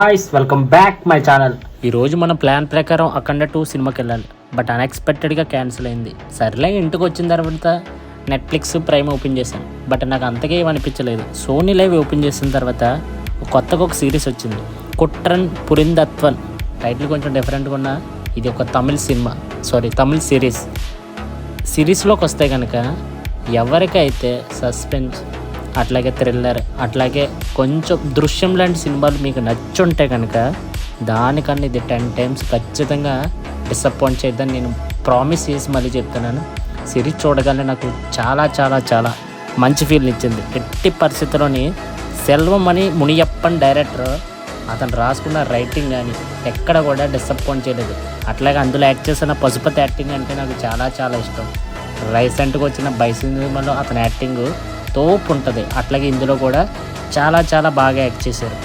Guys welcome back my channel. ఈరోజు మన plan ప్రకారం అఖండ 2 సినిమాకి వెళ్ళాలి. బట్ అన్ఎక్స్పెక్టెడ్గా క్యాన్సిల్ అయింది. సర్లే ఇంటికి వచ్చిన తర్వాత నెట్ఫ్లిక్స్ ప్రైమ్ ఓపెన్ చేశాను. బట్ నాకు అంతగా ఏమనిపించలేదు. సోనీ లైవ్ ఓపెన్ చేసిన తర్వాత కొత్తగా ఒక సిరీస్ వచ్చింది, కుట్రన్ పురిందత్వన్. టైటిల్ కొంచెం డిఫరెంట్గా ఉన్న ఇది ఒక తమిళ్ సిరీస్లోకి వస్తే కనుక ఎవరికైతే సస్పెన్స్, అట్లాగే థ్రిల్లర్, అట్లాగే కొంచెం దృశ్యం లాంటి సినిమాలు మీకు నచ్చుంటే కనుక దానికన్నా ఇది 10 times ఖచ్చితంగా డిసప్పాయింట్ చేయద్దని నేను ప్రామిస్ చేసి మళ్ళీ చెప్తున్నాను. సిరీస్ చూడగానే నాకు చాలా చాలా చాలా మంచి ఫీల్ ఇచ్చింది. ఎట్టి పరిస్థితుల్లోని సెల్వం అని మునియప్పన్ డైరెక్టర్, అతను రాసుకున్న రైటింగ్ కానీ ఎక్కడ కూడా డిసప్పాయింట్ చేయలేదు. అట్లాగే అందులో యాక్ట్ చేసిన పశుపతి యాక్టింగ్ అంటే నాకు చాలా చాలా ఇష్టం. రీసెంట్గా వచ్చిన బై సినిమాలో అతని యాక్టింగ్ తోపు ఉంటుంది. అట్లాగే ఇందులో కూడా చాలా చాలా బాగా యాక్ట్ చేశారు.